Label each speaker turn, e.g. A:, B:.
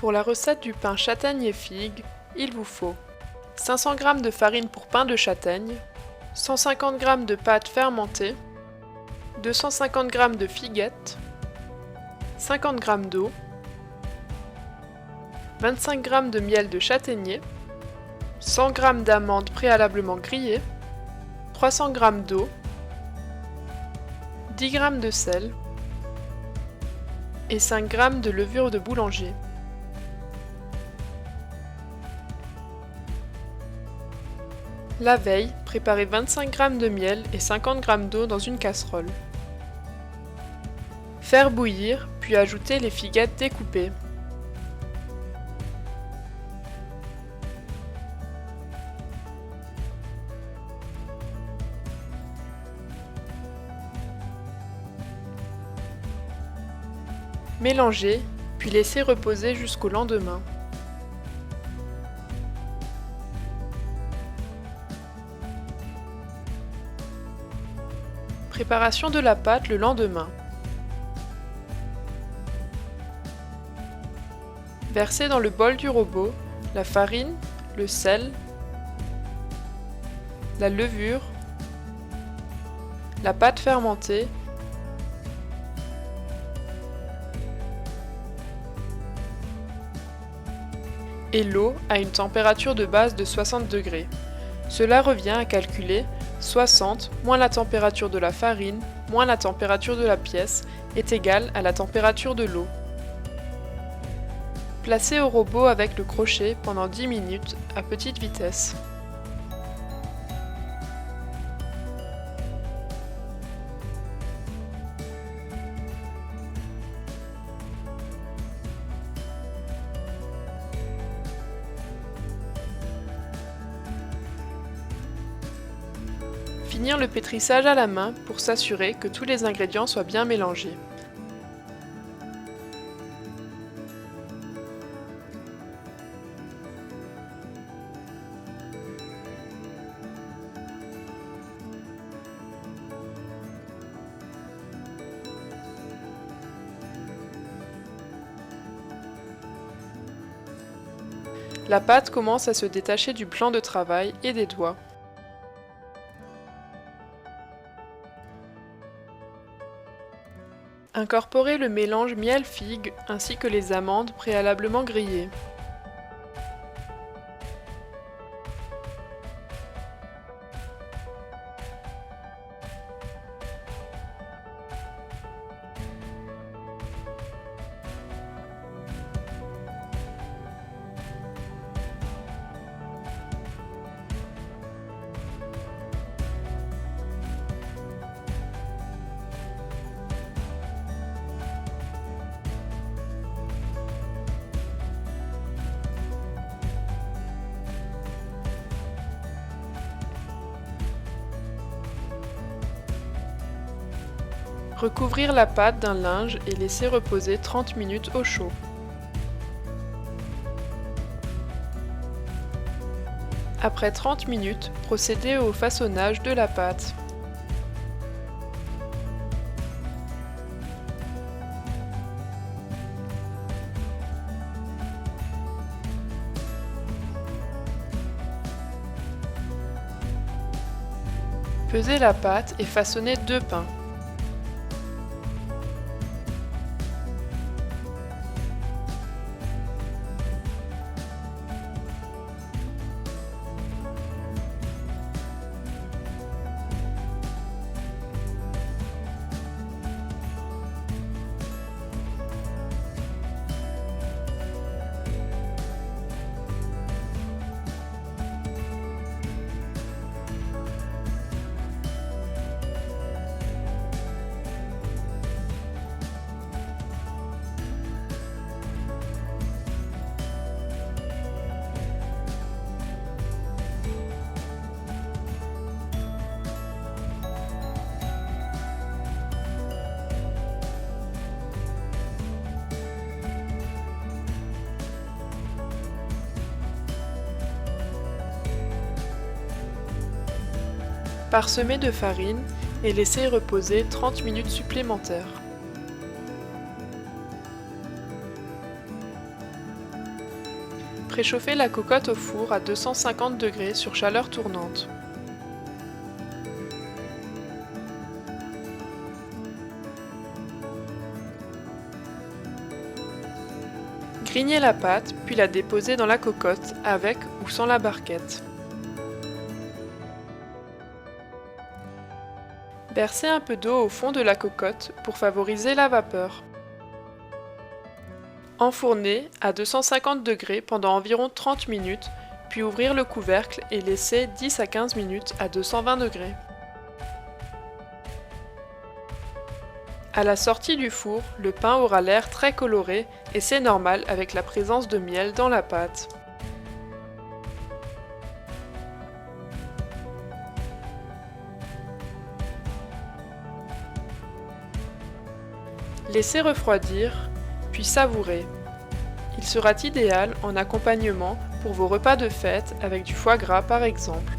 A: Pour la recette du pain châtaigne et figue, il vous faut 500 g de farine pour pain de châtaigne, 150 g de pâte fermentée, 250 g de figuettes, 50 g d'eau, 25 g de miel de châtaignier, 100 g d'amandes préalablement grillées, 300 g d'eau, 10 g de sel et 5 g de levure de boulanger. La veille, préparez 25 g de miel et 50 g d'eau dans une casserole. Faire bouillir, puis ajouter les figuettes découpées. Mélanger, puis laisser reposer jusqu'au lendemain. Préparation de la pâte le lendemain. Versez dans le bol du robot la farine, le sel, la levure, la pâte fermentée et l'eau à une température de base de 60 degrés. Cela revient à calculer 60 moins la température de la farine moins la température de la pièce est égale à la température de l'eau. Placez au robot avec le crochet pendant 10 minutes à petite vitesse. Finir le pétrissage à la main pour s'assurer que tous les ingrédients soient bien mélangés. La pâte commence à se détacher du plan de travail et des doigts. Incorporez le mélange miel-figue ainsi que les amandes préalablement grillées. Recouvrir la pâte d'un linge et laisser reposer 30 minutes au chaud. Après 30 minutes, procédez au façonnage de la pâte. Pesez la pâte et façonnez 2 pains. Parsemez de farine et laissez reposer 30 minutes supplémentaires. Préchauffez la cocotte au four à 250 degrés sur chaleur tournante. Grignez la pâte, puis la déposez dans la cocotte avec ou sans la barquette. Versez un peu d'eau au fond de la cocotte pour favoriser la vapeur. Enfournez à 250 degrés pendant environ 30 minutes, puis ouvrir le couvercle et laisser 10 à 15 minutes à 220 degrés. À la sortie du four, le pain aura l'air très coloré et c'est normal avec la présence de miel dans la pâte. Laissez refroidir, puis savourez. Il sera idéal en accompagnement pour vos repas de fête avec du foie gras par exemple.